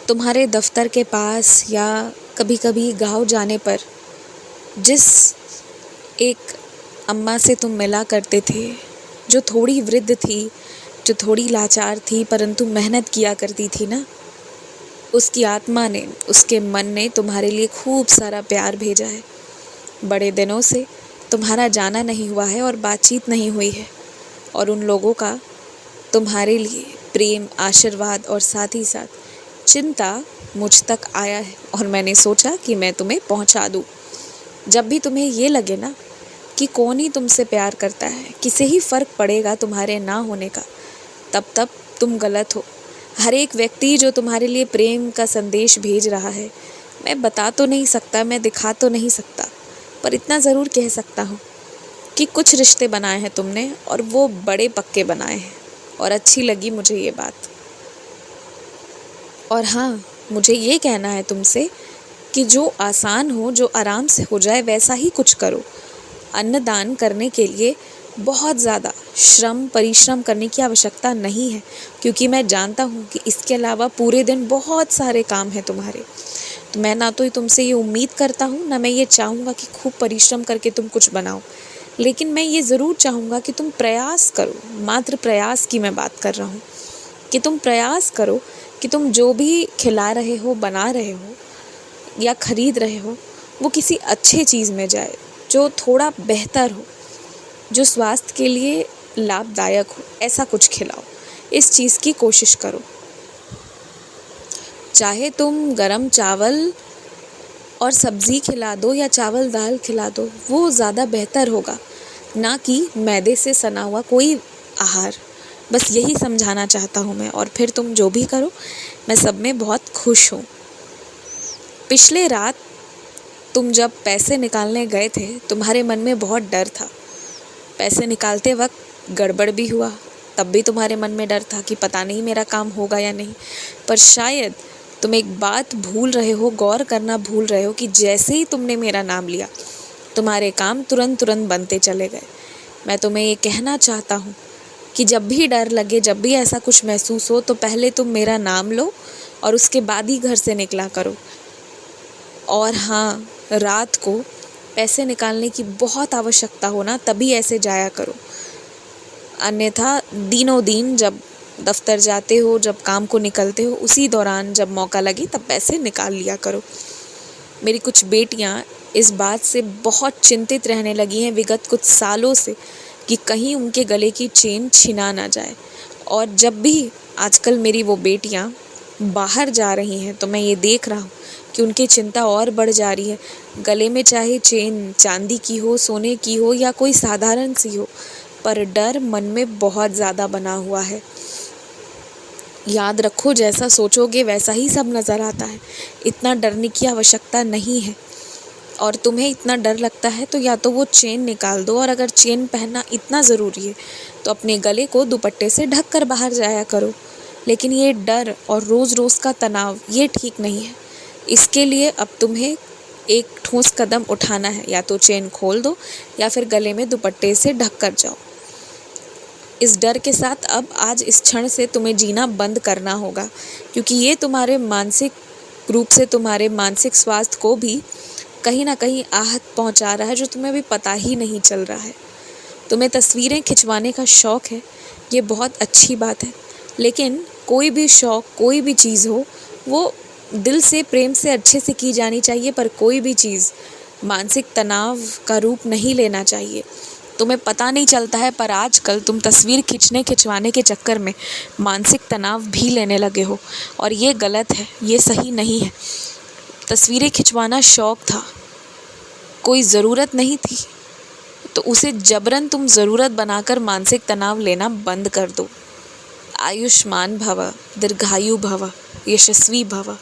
तुम्हारे दफ्तर के पास या कभी कभी गाँव जाने पर जिस एक अम्मा से तुम मिला करते थे, जो थोड़ी वृद्ध थी, जो थोड़ी लाचार थी परंतु मेहनत किया करती थी ना, उसकी आत्मा ने, उसके मन ने तुम्हारे लिए खूब सारा प्यार भेजा है। बड़े दिनों से तुम्हारा जाना नहीं हुआ है और बातचीत नहीं हुई है, और उन लोगों का तुम्हारे लिए प्रेम, आशीर्वाद और साथ ही साथ चिंता मुझ तक आया है, और मैंने सोचा कि मैं तुम्हें पहुंचा दूं। जब भी तुम्हें ये लगे ना कि कौन ही तुमसे प्यार करता है, किसे ही फ़र्क पड़ेगा तुम्हारे ना होने का, तब तुम गलत हो। हर एक व्यक्ति जो तुम्हारे लिए प्रेम का संदेश भेज रहा है, मैं बता तो नहीं सकता, मैं दिखा तो नहीं सकता, पर इतना ज़रूर कह सकता हूँ कि कुछ रिश्ते बनाए हैं तुमने और वो बड़े पक्के बनाए हैं, और अच्छी लगी मुझे ये बात। और हाँ, मुझे ये कहना है तुमसे कि जो आसान हो, जो आराम से हो जाए, वैसा ही कुछ करो। अन्नदान करने के लिए बहुत ज़्यादा परिश्रम करने की आवश्यकता नहीं है, क्योंकि मैं जानता हूँ कि इसके अलावा पूरे दिन बहुत सारे काम हैं तुम्हारे। तो मैं ना तो तुमसे ये उम्मीद करता हूँ, ना मैं ये चाहूँगा कि खूब परिश्रम करके तुम कुछ बनाओ, लेकिन मैं ये ज़रूर चाहूँगा कि तुम प्रयास करो। मात्र प्रयास की मैं बात कर रहा हूँ कि तुम प्रयास करो कि तुम जो भी खिला रहे हो, बना रहे हो या खरीद रहे हो, वो किसी अच्छे चीज़ में जाए, जो थोड़ा बेहतर हो, जो स्वास्थ्य के लिए लाभदायक हो। ऐसा कुछ खिलाओ, इस चीज़ की कोशिश करो। चाहे तुम गरम चावल और सब्ज़ी खिला दो या चावल दाल खिला दो, वो ज़्यादा बेहतर होगा, ना कि मैदे से सना हुआ कोई आहार। बस यही समझाना चाहता हूँ मैं, और फिर तुम जो भी करो, मैं सब में बहुत खुश हूँ। पिछले रात तुम जब पैसे निकालने गए थे, तुम्हारे मन में बहुत डर था। पैसे निकालते वक्त गड़बड़ भी हुआ, तब भी तुम्हारे मन में डर था कि पता नहीं मेरा काम होगा या नहीं। पर शायद तुम एक बात भूल रहे हो, गौर करना भूल रहे हो कि जैसे ही तुमने मेरा नाम लिया, तुम्हारे काम तुरंत बनते चले गए। मैं तुम्हें ये कहना चाहता हूँ कि जब भी डर लगे, जब भी ऐसा कुछ महसूस हो, तो पहले तुम मेरा नाम लो और उसके बाद ही घर से निकला करो। और हाँ, रात को पैसे निकालने की बहुत आवश्यकता हो ना, तभी ऐसे जाया करो, अन्यथा दिनों दिन जब दफ्तर जाते हो, जब काम को निकलते हो, उसी दौरान जब मौका लगे तब पैसे निकाल लिया करो। मेरी कुछ बेटियां इस बात से बहुत चिंतित रहने लगी हैं विगत कुछ सालों से कि कहीं उनके गले की चेन छिना ना जाए, और जब भी आजकल मेरी वो बेटियां बाहर जा रही हैं तो मैं ये देख रहा हूँ कि उनकी चिंता और बढ़ जा रही है। गले में चाहे चेन चांदी की हो, सोने की हो या कोई साधारण सी हो, पर डर मन में बहुत ज़्यादा बना हुआ है। याद रखो, जैसा सोचोगे वैसा ही सब नज़र आता है। इतना डरने की आवश्यकता नहीं है, और तुम्हें इतना डर लगता है तो या तो वो चेन निकाल दो, और अगर चेन पहनना इतना ज़रूरी है तो अपने गले को दुपट्टे से ढक कर बाहर जाया करो। लेकिन ये डर और रोज़ रोज़ का तनाव, ये ठीक नहीं है। इसके लिए अब तुम्हें एक ठोस कदम उठाना है, या तो चेन खोल दो या फिर गले में दुपट्टे से ढक कर जाओ। इस डर के साथ अब आज इस क्षण से तुम्हें जीना बंद करना होगा, क्योंकि ये तुम्हारे मानसिक रूप से, तुम्हारे मानसिक स्वास्थ्य को भी कहीं ना कहीं आहत पहुंचा रहा है, जो तुम्हें भी पता ही नहीं चल रहा है। तुम्हें तस्वीरें खिंचवाने का शौक़ है, ये बहुत अच्छी बात है, लेकिन कोई भी शौक़, कोई भी चीज़ हो, वो दिल से, प्रेम से, अच्छे से की जानी चाहिए, पर कोई भी चीज़ मानसिक तनाव का रूप नहीं लेना चाहिए। तुम्हें पता नहीं चलता है, पर आजकल तुम तस्वीर खिंचवाने के चक्कर में मानसिक तनाव भी लेने लगे हो, और ये गलत है, ये सही नहीं है। तस्वीरें खिंचवाना शौक़ था, कोई ज़रूरत नहीं थी, तो उसे जबरन तुम ज़रूरत बनाकर मानसिक तनाव लेना बंद कर दो। आयुष्मान भव, दीर्घायु भव, यशस्वी भव।